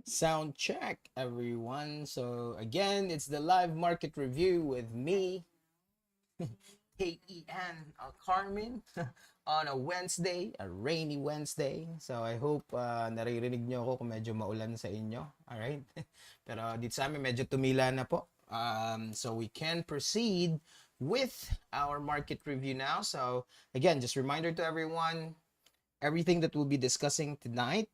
Sound check, everyone. So, again, it's the live market review with me, KEN Carmen, on a Wednesday, a rainy Wednesday. So, I hope naririnig nyo ako kung medyo maulan sa inyo. Alright? Pero dito sa amin, medyo tumila na po. So, we can proceed with our market review now. So, again, just reminder to everyone, everything that we'll be discussing tonight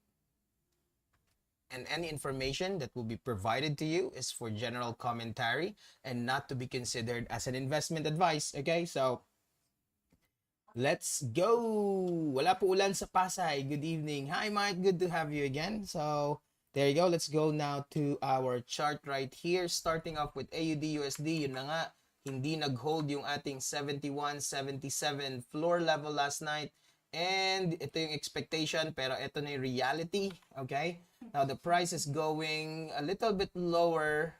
and any information that will be provided to you is for general commentary and not to be considered as an investment advice. Okay, so let's go. Wala po ulan sa Pasay. Good evening. Hi, Mike. Good to have you again. So there you go. Let's go now to our chart right here. Starting off with AUD USD. Yun na nga, hindi nag-hold yung ating 71, 77 floor level last night. And ito yung expectation, pero ito na yung reality. Okay? Now, the price is going a little bit lower.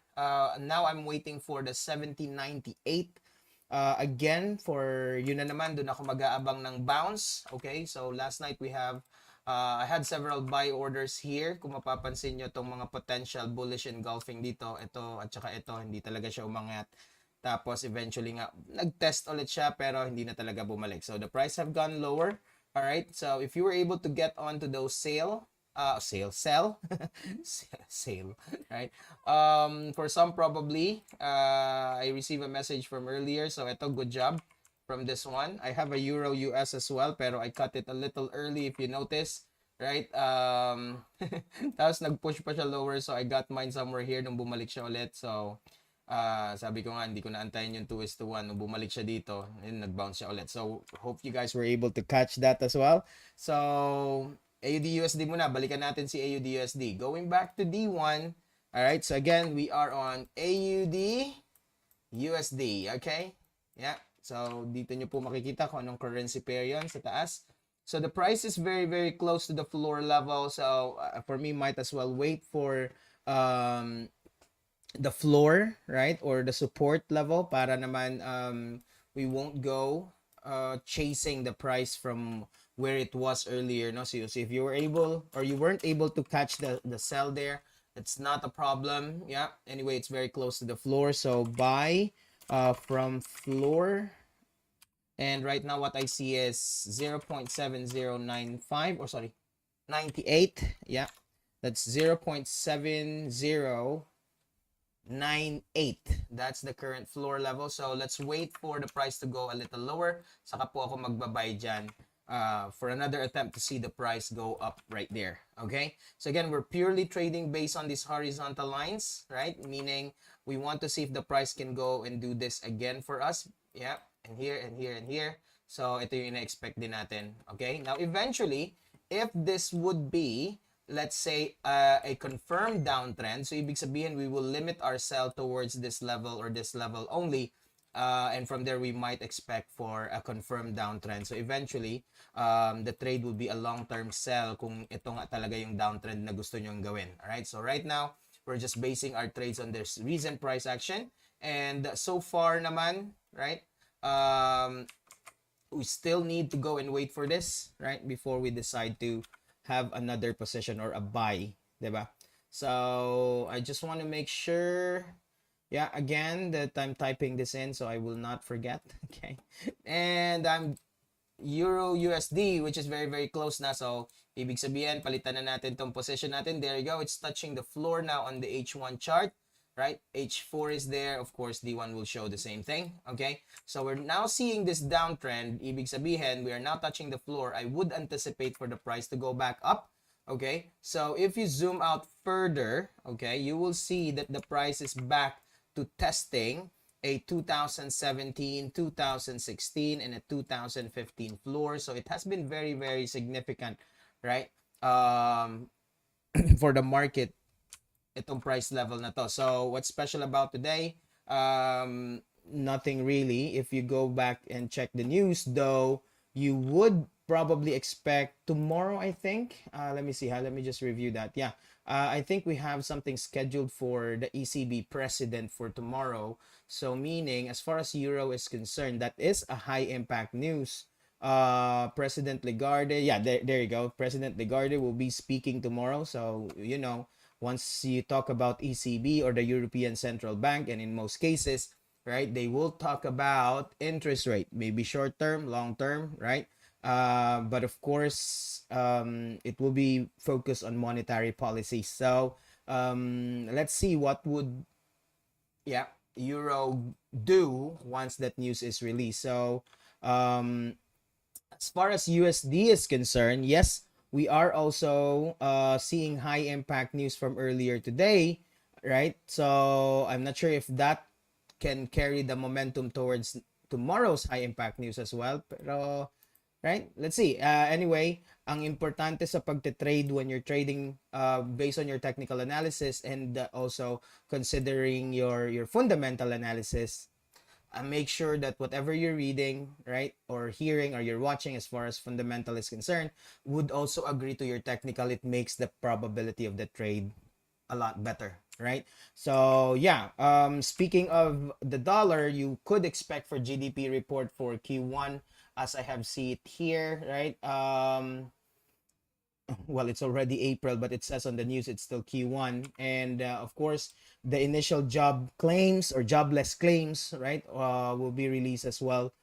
Now, I'm waiting for the 70.98. Again, for yun na naman, doon ako mag-aabang ng bounce. Okay? So, last night we have I had several buy orders here. Kung mapapansin nyo, itong mga potential bullish engulfing dito, ito at saka ito, hindi talaga siya umangat. Tapos eventually nga, nag-test ulit siya pero hindi na talaga bumalik. So the price have gone lower. All right. So if you were able to get onto those sell, sale, right? For some probably, I received a message from earlier. So ito, good job from this one. I have a Euro US as well, pero I cut it a little early if you notice. Right? Tapos nag-push pa siya lower, so I got mine somewhere here nung bumalik siya ulit. So, sabi ko nga, hindi ko naantayin yung 2:1. Nung bumalik siya dito, and nag-bounce siya ulit. So, hope you guys were able to catch that as well. So, AUD USD muna. Balikan natin si AUD USD. Going back to D1. Alright, so again, we are on AUD USD. Okay? Yeah. So, dito nyo po makikita kung anong currency pair yun sa taas. So, the price is very, very close to the floor level. So, for me, might as well wait for the floor, right? Or the support level para naman we won't go chasing the price from where it was earlier, no? So if you were able or you weren't able to catch the sell there, it's not a problem. Yeah. Anyway, it's very close to the floor. So buy from floor. And right now what I see is 0.7095 or sorry, 98. Yeah. That's 0.7098. That's the current floor level. So let's wait for the price to go a little lower. Saka po ako magbabay dyan for another attempt to see the price go up right there. Okay? So again, we're purely trading based on these horizontal lines, right? Meaning we want to see if the price can go and do this again for us. Yeah. And here, and here, and here. So ito yung ina-expect din natin. Okay? Now eventually, if this would be let's say a confirmed downtrend, so ibig sabihin we will limit our sell towards this level or this level only, and from there we might expect for a confirmed downtrend. So eventually the trade will be a long-term sell kung ito nga talaga yung downtrend na gusto nyong gawin. Alright, so right now we're just basing our trades on this recent price action, and so far naman, right, we still need to go and wait for this, right, before we decide to have another position or a buy, diba? So I just want to make sure, yeah, again, that I'm typing this in so I will not forget. Okay. And I'm Euro USD, which is very, very close na. So ibig sabihin, palitan na natin tong position natin. There you go. It's touching the floor now on the H1 chart. Right? H4 is there. Of course, D1 will show the same thing. Okay? So we're now seeing this downtrend. Ibig sabihin, we are now touching the floor. I would anticipate for the price to go back up. Okay? So if you zoom out further, okay, you will see that the price is back to testing a 2017, 2016, and a 2015 floor. So it has been very, very significant, right? For the market itong price level na to. So what's special about today? Nothing really. If you go back and check the news, though, you would probably expect tomorrow, I think. Let me see. Let me just review that. Yeah. I think we have something scheduled for the ECB president for tomorrow. So meaning, as far as Euro is concerned, that is a high impact news. President Lagarde, yeah, there you go. President Lagarde will be speaking tomorrow. So, you know, once you talk about ECB or the European Central Bank, and in most cases, right, they will talk about interest rate, maybe short term, long term, right? But of course, it will be focused on monetary policy. So let's see what would, yeah, euro do once that news is released. So um, as far as USD is concerned, yes, we are also seeing high impact news from earlier today, right? So I'm not sure if that can carry the momentum towards tomorrow's high impact news as well. Pero, right? Let's see. Anyway, ang importante sa pagte-trade when you're trading based on your technical analysis and also considering your fundamental analysis, make sure that whatever you're reading, right, or hearing, or you're watching as far as fundamental is concerned, would also agree to your technical. It makes the probability of the trade a lot better, right? So yeah, speaking of the dollar, you could expect for GDP report for Q1, as I have seen it here, right? Well, it's already April, but it says on the news it's still Q1. And of course, the initial job claims or jobless claims, right, will be released as well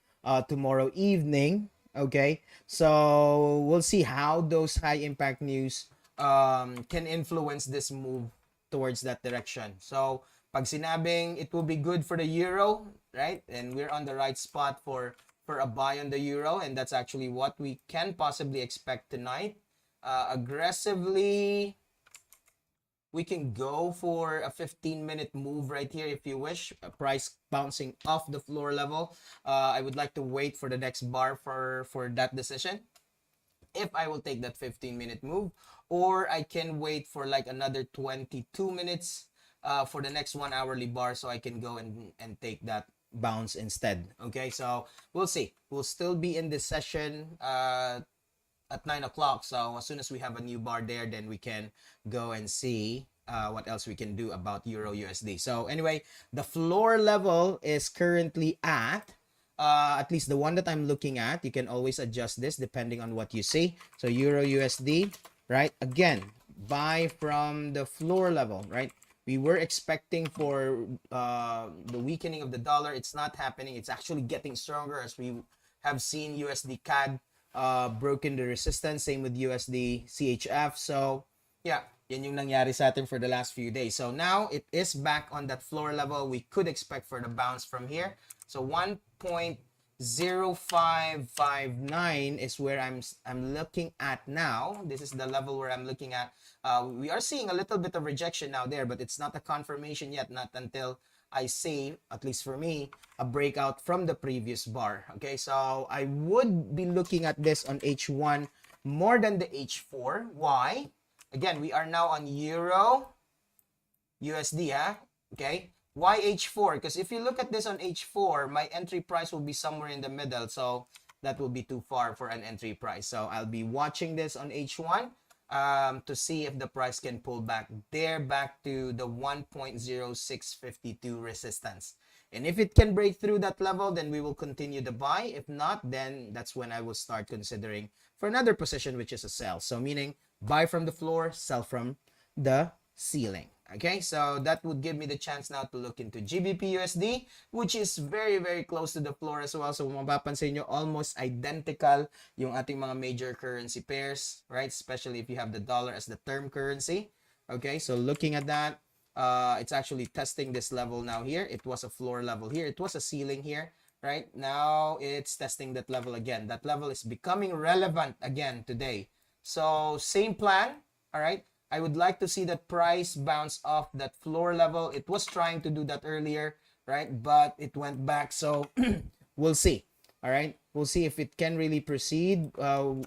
tomorrow evening. Okay, so we'll see how those high impact news can influence this move towards that direction. So, pag sinabing it will be good for the euro, right, and we're on the right spot for a buy on the euro, and that's actually what we can possibly expect tonight. Aggressively, we can go for a 15-minute move right here if you wish. A price bouncing off the floor level. I would like to wait for the next bar for that decision, if I will take that 15-minute move, or I can wait for like another 22 minutes for the next 1 hourly bar, so I can go and take that bounce instead. Okay, so we'll see. We'll still be in this session at 9 o'clock. So as soon as we have a new bar there, then we can go and see what else we can do about Euro USD. So anyway, the floor level is currently at least the one that I'm looking at. You can always adjust this depending on what you see. So Euro USD, right? Again, buy from the floor level, right? We were expecting for the weakening of the dollar. It's not happening. It's actually getting stronger, as we have seen USD CAD broken the resistance. Same with USD CHF. So yeah, yan yung nangyari sa atin for the last few days. So now it is back on that floor level. We could expect for the bounce from here. So 1.0559 is where I'm looking at now. This is the level where I'm looking at. We are seeing a little bit of rejection now there, but it's not a confirmation yet. Not until I see, at least for me, a breakout from the previous bar. Okay, so I would be looking at this on H1 more than the H4. Why? Again, we are now on Euro USD, okay? Why H4? Because if you look at this on H4, my entry price will be somewhere in the middle. So that will be too far for an entry price. So I'll be watching this on H1 to see if the price can pull back there, back to the 1.0652 resistance. And if it can break through that level, then we will continue the buy. If not, then that's when I will start considering for another position, which is a sell. So meaning buy from the floor, sell from the ceiling. Okay, so that would give me the chance now to look into GBP USD, which is very, very close to the floor as well. So mapapansin nyo, almost identical yung ating mga major currency pairs, right? Especially if you have the dollar as the term currency. Okay, so looking at that, it's actually testing this level now here. It was a floor level here. It was a ceiling here, right? Now it's testing that level again. That level is becoming relevant again today. So same plan, all right? I would like to see that price bounce off that floor level. It was trying to do that earlier, right? But it went back. So we'll see. All right. We'll see if it can really proceed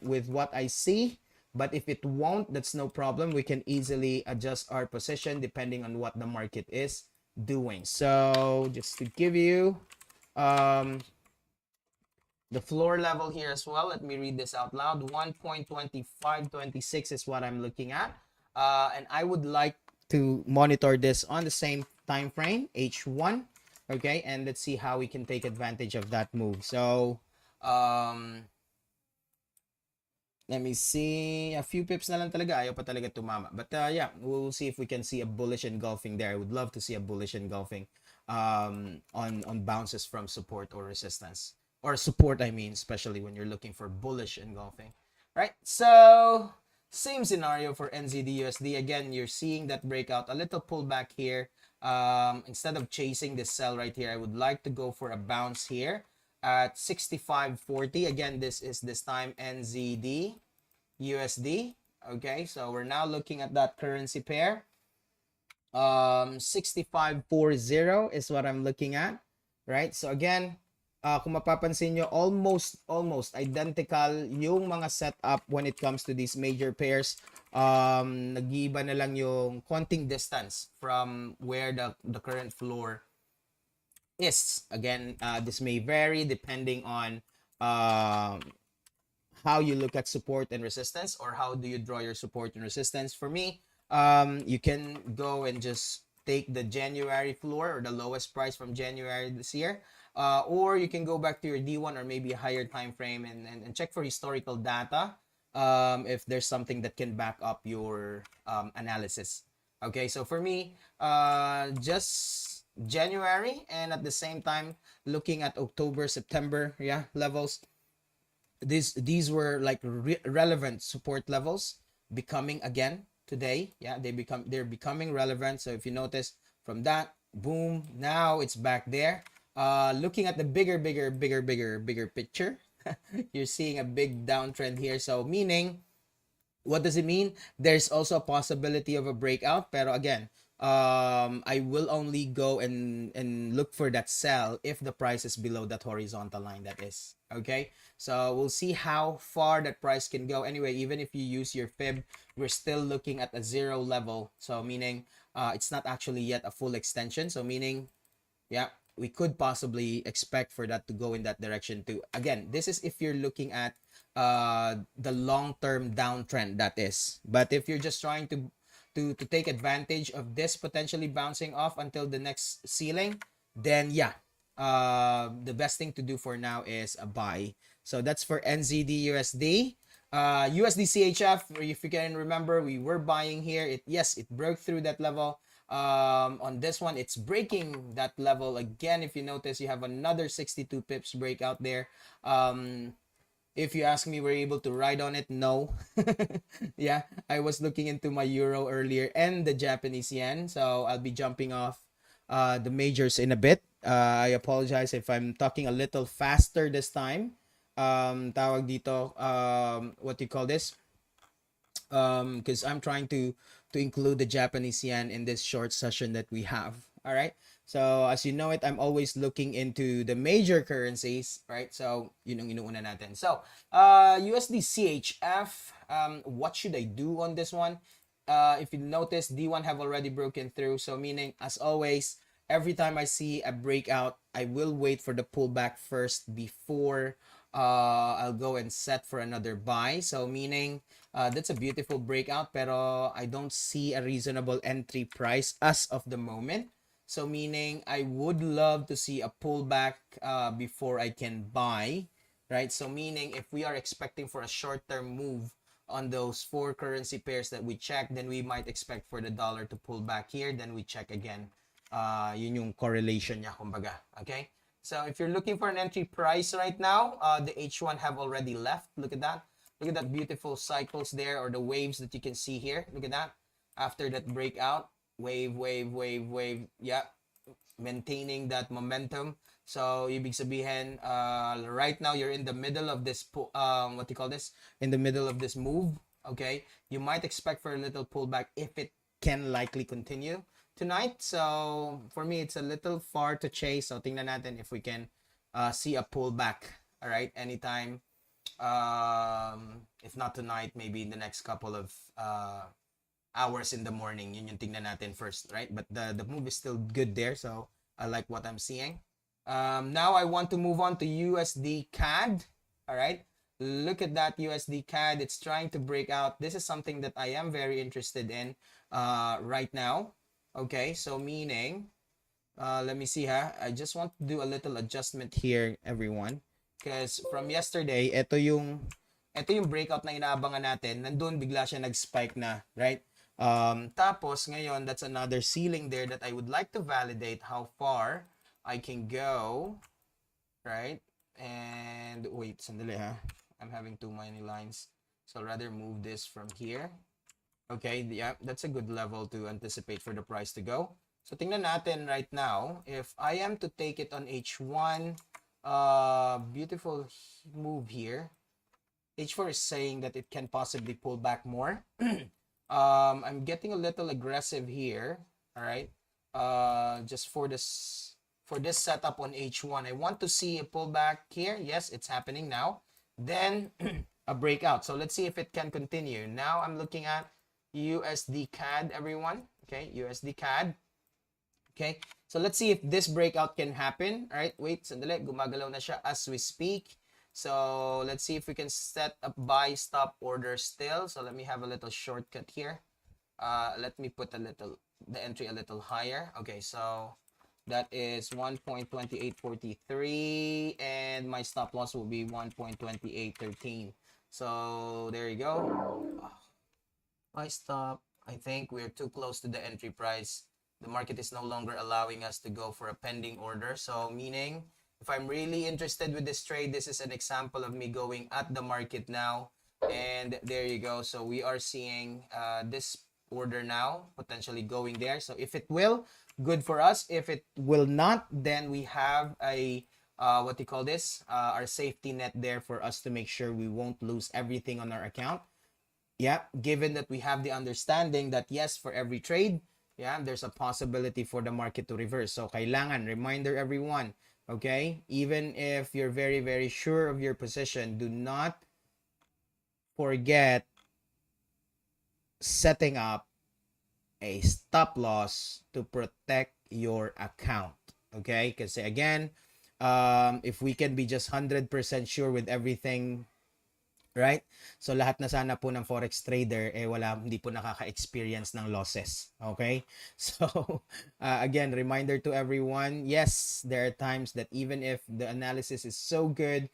with what I see. But if it won't, that's no problem. We can easily adjust our position depending on what the market is doing. So just to give you the floor level here as well. Let me read this out loud. 1.2526 is what I'm looking at. And I would like to monitor this on the same time frame, H1. Okay, and let's see how we can take advantage of that move. So Let me see. A few pips na lang talaga. Ayaw pa talaga tumama. But yeah, we'll see if we can see a bullish engulfing there. I would love to see a bullish engulfing on bounces from support or resistance. Or support, I mean, especially when you're looking for bullish engulfing. Right? So, same scenario for NZD USD. Again, you're seeing that breakout. A little pullback here. Instead of chasing this sell right here, I would like to go for a bounce here at 65.40. Again, this time NZD USD. Okay, so we're now looking at that currency pair. 65.40 is what I'm looking at, right? So again, kung mapapansin nyo, almost identical yung mga setup when it comes to these major pairs. Nag-iiba na lang yung konting distance from where the current floor is. Again, this may vary depending on how you look at support and resistance, or how do you draw your support and resistance. For me, you can go and just take the January floor or the lowest price from January this year, or you can go back to your D1 or maybe a higher time frame and check for historical data if there's something that can back up your analysis. Okay, so for me, just January, and at the same time looking at October, September, yeah, levels. These were like relevant support levels becoming again today. Yeah, they're becoming relevant. So if you notice from that, boom, now it's back there. Looking at the bigger picture, you're seeing a big downtrend here. So meaning, what does it mean? There's also a possibility of a breakout, pero again, I will only go and look for that sell if the price is below that horizontal line, that is. Okay, so we'll see how far that price can go. Anyway, even if you use your fib, we're still looking at a zero level, so meaning it's not actually yet a full extension. So meaning, yeah, we could possibly expect for that to go in that direction too. Again, this is if you're looking at the long-term downtrend, that is. But if you're just trying to take advantage of this potentially bouncing off until the next ceiling, then yeah, the best thing to do for now is a buy. So that's for NZD USD. USD CHF, if you can remember, we were buying here. Yes, it broke through that level. On this one, it's breaking that level again. If you notice, you have another 62 pips breakout there. If you ask me, were you able to ride on it? No. Yeah, I was looking into my euro earlier and the Japanese yen, so I'll be jumping off the majors in a bit. I apologize if I'm talking a little faster this time. Tawag dito, what do you call this? Because I'm trying to include the Japanese yen in this short session that we have. All right. So as you know it, I'm always looking into the major currencies, right? So yun ang inuuna natin. So USD CHF, what should I do on this one? If you notice, D1 have already broken through. So meaning, as always, every time I see a breakout, I will wait for the pullback first before I'll go and set for another buy. So meaning, that's a beautiful breakout, pero I don't see a reasonable entry price as of the moment. So meaning, I would love to see a pullback before I can buy, right? So meaning, if we are expecting for a short-term move on those four currency pairs that we check, then we might expect for the dollar to pull back here. Then we check again. Yun yung correlation niya, kumbaga. Okay? So if you're looking for an entry price right now, the H1 have already left. Look at that. Look at that beautiful cycles there, or the waves that you can see here. Look at that. After that breakout, wave. Yeah, maintaining that momentum. So ibig sabihin, right now you're in the middle of this what do you call this? In the middle of this move. Okay, you might expect for a little pullback if it can likely continue tonight. So for me, it's a little far to chase. So tingnan natin if we can see a pullback. All right, anytime. If not tonight, maybe in the next couple of hours in the morning. Yun yung tingnan natin first, right? But the move is still good there, so I like what I'm seeing. Now I want to move on to USD CAD. All right, look at that USD CAD. It's trying to break out. This is something that I am very interested in right now. Okay, so meaning, let me see I just want to do a little adjustment here, everyone. Because from yesterday, ito yung ito yung breakout na inaabangan natin. Nandun, bigla siya nag-spike na, right? Tapos, ngayon, that's another ceiling there that I would like to validate how far I can go, right? And, wait, sandali ha. I'm having too many lines. So, I'll rather move this from here. Okay, yeah, that's a good level to anticipate for the price to go. So, tingnan natin right now. If I am to take it on H1, beautiful move here. H4 is saying that it can possibly pull back more. I'm getting a little aggressive here. All right. Just for this setup on H1, I want to see a pullback here. Yes, it's happening now. Then a breakout. So let's see if it can continue. Now I'm looking at USD CAD, everyone. Okay, USD CAD. Okay, so let's see if this breakout can happen. All right, wait, sandali, gumagalaw na siya as we speak. So let's see if we can set up buy stop order still. So let me have a little shortcut here. Let me put the entry a little higher. Okay, so that is 1.2843 and my stop loss will be 1.2813. So there you go. My stop. I think we're too close to the entry price. The market is no longer allowing us to go for a pending order. So meaning, if I'm really interested with this trade, this is an example of me going at the market now. And there you go. So we are seeing this order now potentially going there. So if it will, good for us. If it will not, then we have a what do you call this? Our safety net there for us to make sure we won't lose everything on our account. Yeah, given that we have the understanding that yes, for every trade, yeah, there's a possibility for the market to reverse. So kailangan, reminder everyone, okay? Even if you're very, very sure of your position, do not forget setting up a stop loss to protect your account, okay? Because again, if we can be just 100% sure with everything, right? So lahat na sana po ng forex trader hindi po nakaka-experience ng losses. Okay? So again, reminder to everyone, yes, there are times that even if the analysis is so good,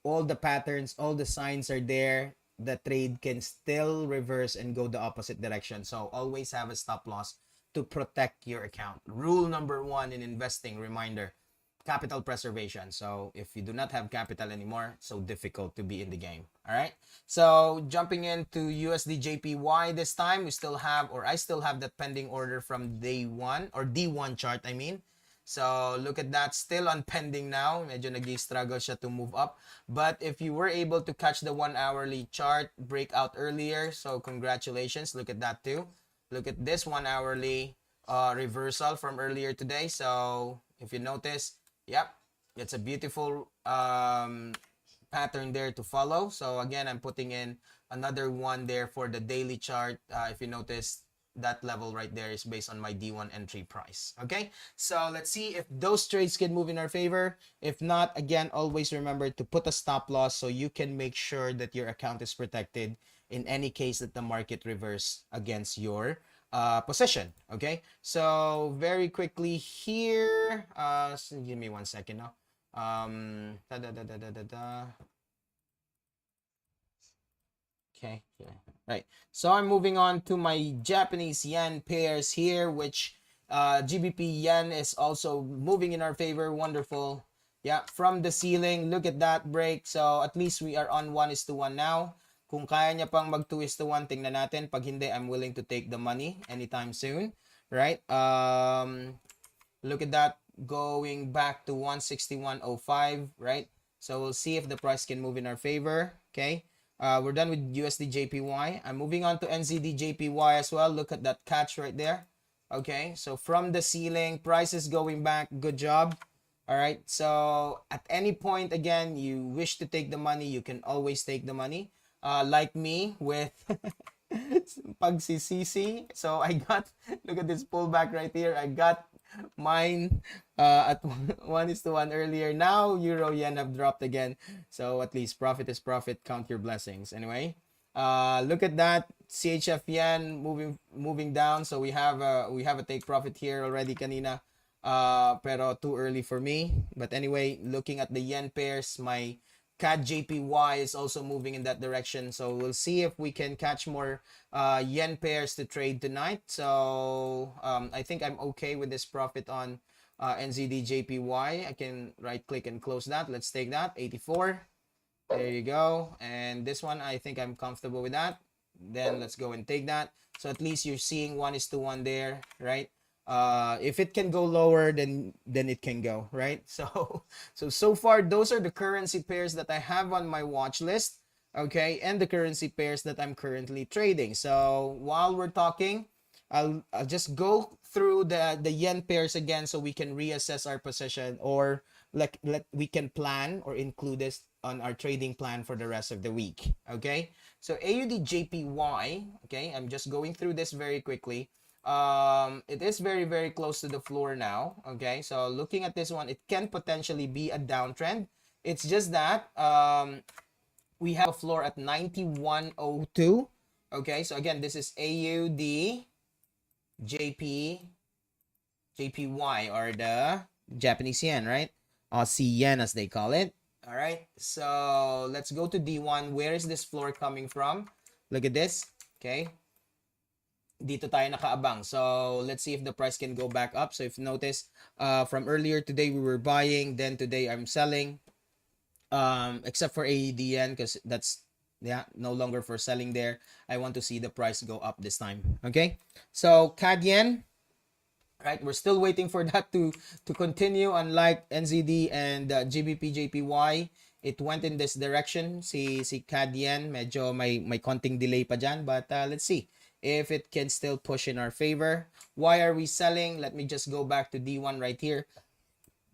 all the patterns, all the signs are there, the trade can still reverse and go the opposite direction. So always have a stop loss to protect your account. Rule number 1 in investing, reminder, capital preservation. So if you do not have capital anymore, so difficult to be in the game. All right. So jumping into USD JPY this time, I still have that pending order from day one or D1 chart, I mean. So look at that, still on pending now. Medyo nag-struggle siya to move up. But if you were able to catch the 1 hourly chart breakout earlier, so congratulations. Look at that too. Look at this 1 hourly reversal from earlier today. So if you notice, yep, it's a beautiful pattern there to follow. So again, I'm putting in another one there for the daily chart. If you notice, that level right there is based on my D1 entry price. Okay, so let's see if those trades can move in our favor. If not, again, always remember to put a stop loss so you can make sure that your account is protected in any case that the market reverse against your position. Okay, so very quickly here, so give me 1 second now. Okay, right. So I'm moving on to my Japanese yen pairs here, which GBP yen is also moving in our favor. Wonderful. Yeah, from the ceiling, look at that break. So at least we are on 1:1 now. Kung kaya niya pang mag 2:1, tingnan natin. Pag hindi, I'm willing to take the money anytime soon. Right? Look at that going back to 161.05, right? So we'll see if the price can move in our favor. Okay. We're done with USD JPY. I'm moving on to NZD JPY as well. Look at that catch right there. Okay, so from the ceiling, price is going back. Good job. All right, so at any point, again, you wish to take the money, you can always take the money. Like me with pagsisisi. So I got, look at this pullback right here. I got mine at 1:1 earlier. Now euro yen have dropped again, so at least profit is profit. Count your blessings. Anyway, look at that CHF yen moving down. So we have a take profit here already kanina, pero too early for me. But anyway, looking at the yen pairs, my CAD JPY is also moving in that direction. So we'll see if we can catch more yen pairs to trade tonight. So I think I'm okay with this profit on NZD JPY. I can right click and close that. Let's take that 84. There you go. And this one, I think I'm comfortable with that. Then let's go and take that. So at least you're seeing 1:1 there, right? If it can go lower, then it can go, right? So far those are the currency pairs that I have on my watch list, okay, and the currency pairs that I'm currently trading. So while we're talking, I'll just go through the yen pairs again so we can reassess our position, or we can plan or include this on our trading plan for the rest of the week. Okay, so AUD JPY, okay, I'm just going through this very quickly. It is very close to the floor now. Okay, so looking at this one, it can potentially be a downtrend. It's just that we have a floor at 91.02. Okay, so again, this is AUD JPY, or the Japanese yen, right? Aussie yen as they call it. All right, so let's go to D1. Where is this floor coming from? Look at this. Okay, dito tayo nakaabang. So let's see if the price can go back up. So if you notice, from earlier today we were buying, then today I'm selling, except for AEDN, because that's no longer for selling there. I want to see the price go up this time. Okay, so CAD yen, right, we're still waiting for that to continue. Unlike NZD and GBP JPY, it went in this direction. Si CAD yen, medyo may konting delay pa dyan, but let's see if it can still push in our favor. Why are we selling? Let me just go back to D1 right here.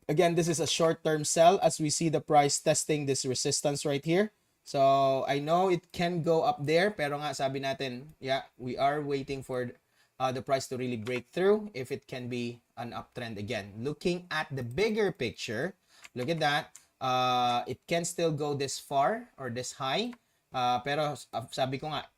Again, this is a short-term sell as we see the price testing this resistance right here. So I know it can go up there, pero nga sabi natin, yeah, we are waiting for the price to really break through if it can be an uptrend again. Looking at the bigger picture, look at that. It can still go this far or this high. Pero sabi ko nga,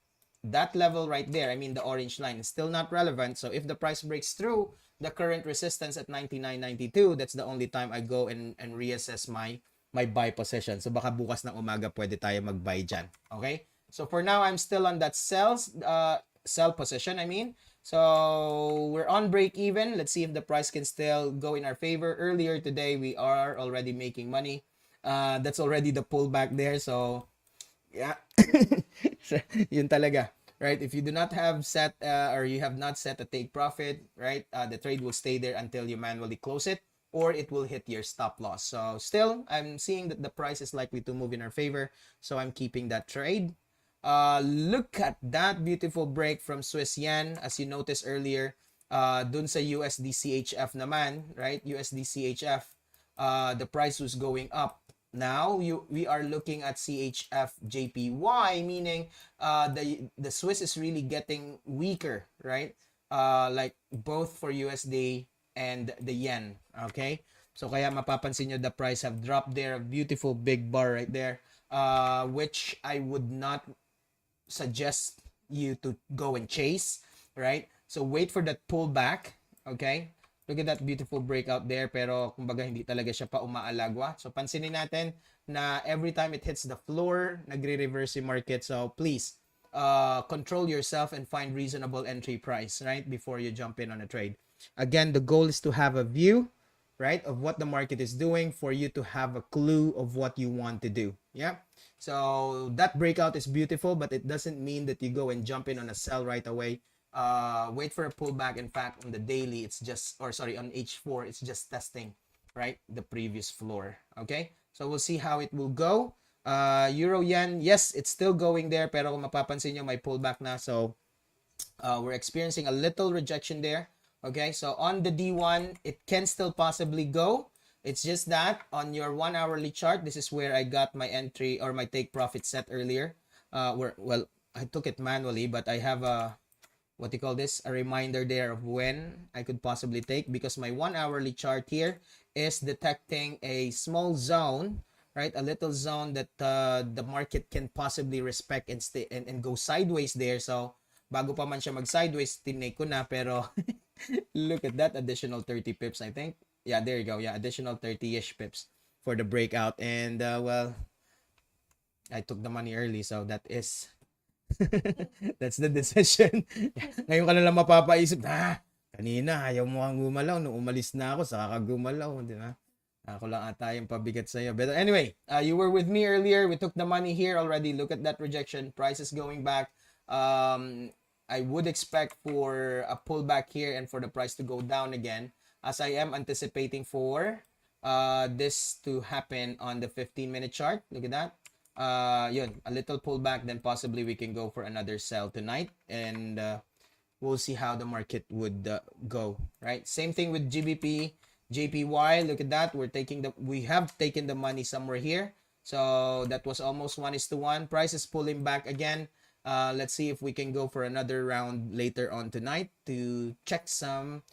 that level right there, I mean the orange line, is still not relevant. So if the price breaks through the current resistance at 99.92, that's the only time I go and reassess my buy position. So baka bukas ng umaga pwede tayo mag-buy dyan. Okay? So for now, I'm still on that sell position, I mean. So we're on break even. Let's see if the price can still go in our favor. Earlier today, we are already making money. That's already the pullback there. So yeah, yun talaga, right? If you do not have set or you have not set a take profit, right, the trade will stay there until you manually close it, or it will hit your stop loss. So still, I'm seeing that the price is likely to move in our favor, so I'm keeping that trade. Look at that beautiful break from Swiss yen. As you noticed earlier, dun sa USD CHF naman, right? USD CHF, the price was going up. Now we are looking at CHF JPY, meaning the Swiss is really getting weaker, right? Like both for USD and the yen. Okay, so kaya mapapansin nyo the price have dropped there. A beautiful big bar right there, which I would not suggest you to go and chase, right? So wait for that pullback. Okay, look at that beautiful breakout there, pero kumbaga hindi talaga siya pa umaalagwa. So pansinin natin na every time it hits the floor, nagre-reverse yung market. So please, control yourself and find reasonable entry price, right, before you jump in on a trade. Again, the goal is to have a view, right, of what the market is doing for you to have a clue of what you want to do. Yeah. So that breakout is beautiful, but it doesn't mean that you go and jump in on a sell right away. Wait for a pullback. In fact, on the daily, it's just, or sorry, on H4, it's just testing, right, the previous floor. Okay, so we'll see how it will go. Euro yen, yes, it's still going there, pero kung mapapansin nyo, may pullback na. So we're experiencing a little rejection there. Okay, so on the D1, it can still possibly go. It's just that on your 1 hourly chart, this is where I got my entry or my take profit set earlier. Well, I took it manually, but I have a, what do you call this, a reminder there of when I could possibly take, because my 1 hourly chart here is detecting a small zone, right, a little zone that the market can possibly respect and stay and go sideways there. So bago pa man siya mag sideways, tinake ko na, pero look at that additional 30 pips, I think. Yeah, there you go. Yeah, additional 30-ish pips for the breakout. And well, I took the money early, so that is that's the decision. Ngayon ka na lang mapapaisip, kanina ayaw mo kang gumalaw. Nung umalis na ako, saka ka gumalaw, di ba? Ako lang ata yung pabigat sa'yo. But anyway, you were with me earlier. We took the money here already. Look at that rejection. Price is going back. I would expect for a pullback here and for the price to go down again, as I am anticipating for this to happen on the 15-minute chart. Look at that. Yun, a little pullback, then possibly we can go for another sell tonight. And we'll see how the market would go, right? Same thing with GBP. JPY, look at that. We have taken the money somewhere here. So that was almost 1:1. Price is pulling back again. Let's see if we can go for another round later on tonight to check some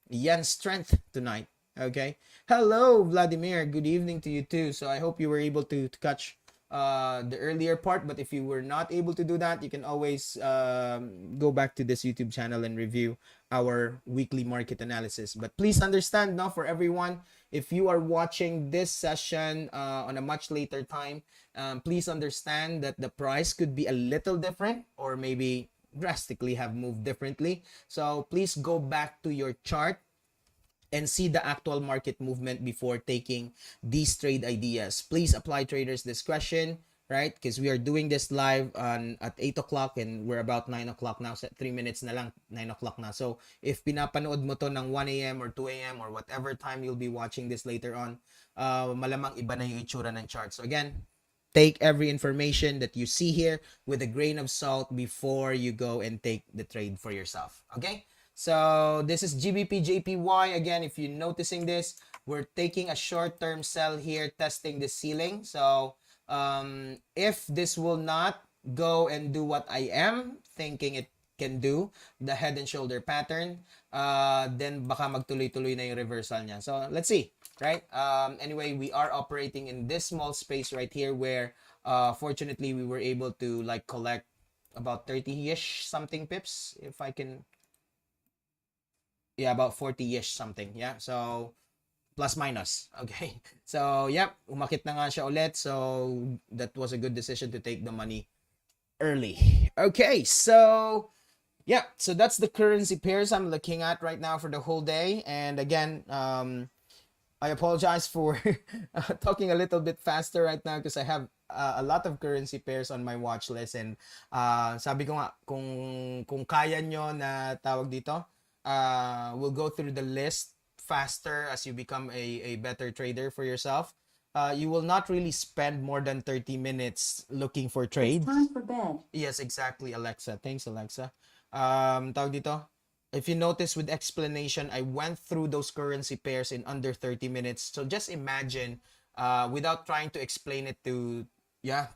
yen strength tonight. Okay. Hello, Vladimir. Good evening to you too. So I hope you were able to catch the earlier part, but if you were not able to do that, you can always go back to this YouTube channel and review our weekly market analysis. But please understand now, for everyone, if you are watching this session on a much later time, please understand that the price could be a little different or maybe drastically have moved differently. So please go back to your chart and see the actual market movement before taking these trade ideas. Please apply trader's discretion, right? Because we are doing this live at 8 o'clock and we're about 9 o'clock now. 3 minutes na lang, 9 o'clock na. So if pinapanood mo to ng 1 a.m. or 2 a.m. or whatever time you'll be watching this later on, malamang iba na yung itsura ng chart. So again, take every information that you see here with a grain of salt before you go and take the trade for yourself. Okay? So this is GBP JPY. Again, if you're noticing this, we're taking a short-term sell here, testing the ceiling. So if this will not go and do what I am thinking it can do, the head and shoulder pattern, then baka magtuloy-tuloy na yung reversal niya. So let's see, right? Anyway, we are operating in this small space right here where fortunately we were able to like collect about 30-ish something pips, if I can. Yeah, about 40-ish something. Yeah, so plus minus. Okay. So, yeah, umakit na nga siya ulit. So, that was a good decision to take the money early. Okay, so yeah, so that's the currency pairs I'm looking at right now for the whole day. And again, I apologize for talking a little bit faster right now because I have a lot of currency pairs on my watch list. And sabi ko nga, kung kaya nyo na tawag dito, we'll go through the list faster as you become a better trader for yourself. You will not really spend more than 30 minutes looking for trades. It's time for bed. Yes, exactly, Alexa. Thanks, Alexa. Tawag dito, if you notice with explanation, I went through those currency pairs in under 30 minutes. So just imagine, without trying to explain it to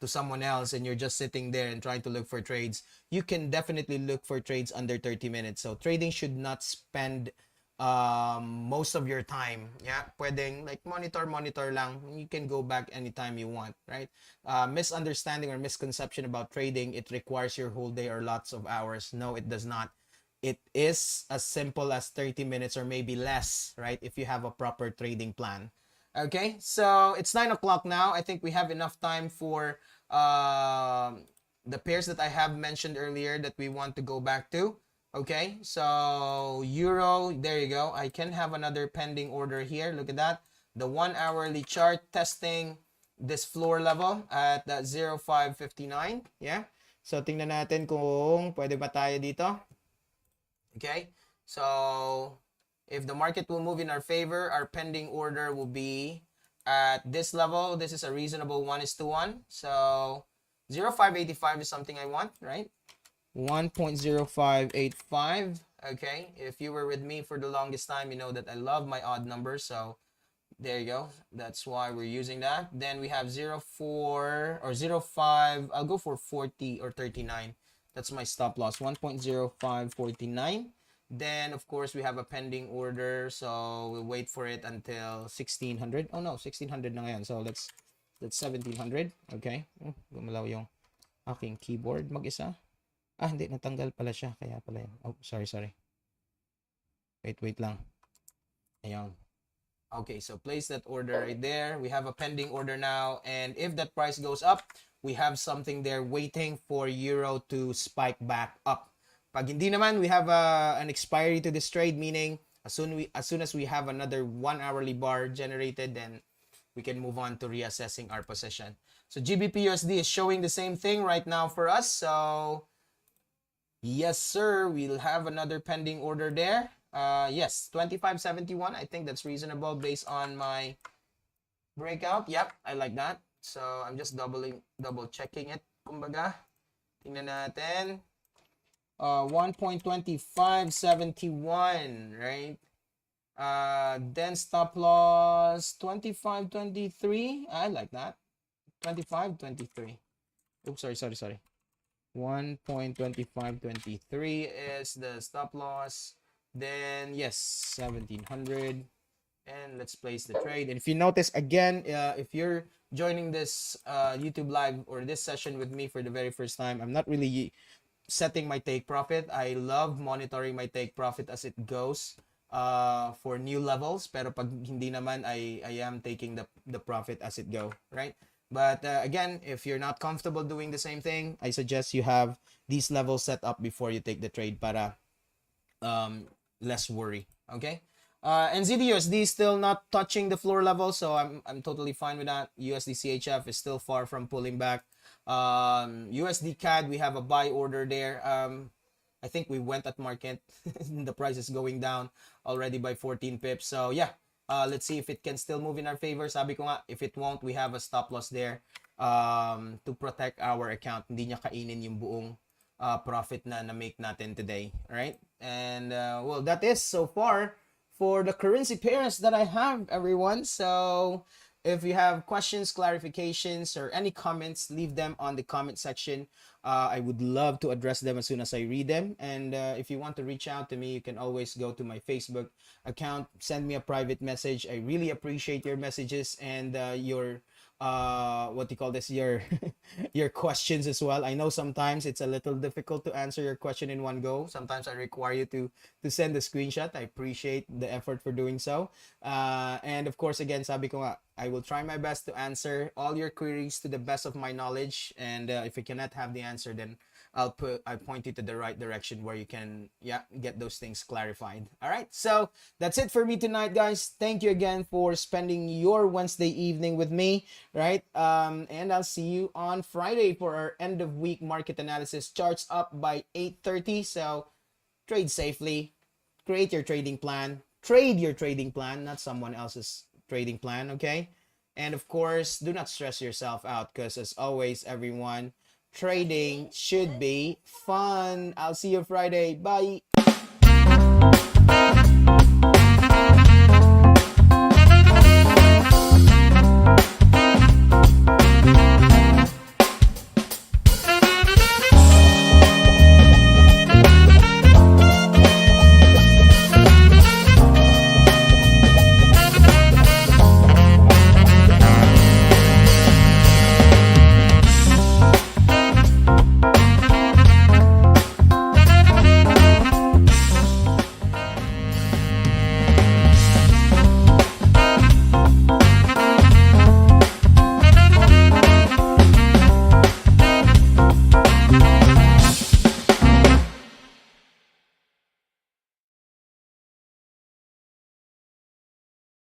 someone else, and you're just sitting there and trying to look for trades, you can definitely look for trades under 30 minutes. So trading should not spend most of your time. Yeah, pwedeng like monitor lang. You can go back anytime you want, right? Misunderstanding or misconception about trading, it requires your whole day or lots of hours. No, it does not. It is as simple as 30 minutes or maybe less, right? If you have a proper trading plan. Okay, so it's 9 o'clock now. I think we have enough time for the pairs that I have mentioned earlier that we want to go back to. Okay, so Euro, there you go. I can have another pending order here. Look at that. The 1 hourly chart testing this floor level at that 0559. Yeah. So tingnan natin kung pwede ba tayo dito. Okay, so if the market will move in our favor, our pending order will be at this level. This is a reasonable 1:1. So 0585 is something I want, right? 1.0585. Okay, if you were with me for the longest time, you know that I love my odd numbers. So there you go. That's why we're using that. Then we have 04 or 05. I'll go for 40 or 39. That's my stop loss, 1.0549. Then, of course, we have a pending order. So we'll wait for it until 1600. Oh, no, 1600 na ngayon. So that's 1700. Okay. Gumalaw yung aking keyboard mag-isa. Hindi. Natanggal pala siya. Kaya pala yun. Oh, sorry. Wait lang. Ayan. Okay, so place that order right there. We have a pending order now. And if that price goes up, we have something there waiting for euro to spike back up. Pag hindi naman, we have an expiry to this trade, meaning as soon as we have another 1 hourly bar generated, then we can move on to reassessing our position. So GBP USD is showing the same thing right now for us. So yes, sir, we'll have another pending order there. Yes, 25.71. I think that's reasonable based on my breakout. Yep, I like that. So I'm just double checking it. Kumbaga, tingnan natin. 1.2571, right? Then stop loss 25.23. I like that. 25.23. Oops, sorry. 1.2523 is the stop loss. Then yes, 1700. And let's place the trade. And if you notice again, if you're joining this YouTube live or this session with me for the very first time, I'm not really setting my take profit. I love monitoring my take profit as it goes for new levels. Pero pag hindi naman, I am taking the profit as it go, right? But again, if you're not comfortable doing the same thing, I suggest you have these levels set up before you take the trade para less worry, okay? NZD/USD is still not touching the floor level, so I'm totally fine with that. USD/CHF is still far from pulling back. USD CAD, we have a buy order there. I think we went at market. The price is going down already by 14 pips. So yeah, let's see if it can still move in our favor. Sabi ko nga, if it won't, we have a stop loss there to protect our account. Hindi niya kainin yung buong profit na make natin today. Alright? And well, that is so far for the currency pairs that I have, everyone. So if you have questions, clarifications, or any comments, leave them on the comment section. I would love to address them as soon as I read them. And if you want to reach out to me, you can always go to my Facebook account, send me a private message. I really appreciate your messages and your what do you call this, your your questions as well. I know sometimes it's a little difficult to answer your question in one go. Sometimes I require you to send a screenshot. I appreciate the effort for doing so. And of course, again, sabi ko nga, I will try my best to answer all your queries to the best of my knowledge. And if I cannot have the answer, then I point you to the right direction where you can get those things clarified. All right, so that's it for me tonight, guys. Thank you again for spending your Wednesday evening with me, right? And I'll see you on Friday for our end of week market analysis. Charts up by 8:30, so trade safely, create your trading plan, trade your trading plan, not someone else's trading plan, okay? And of course, do not stress yourself out because as always, everyone, trading should be fun. I'll see you Friday. Bye.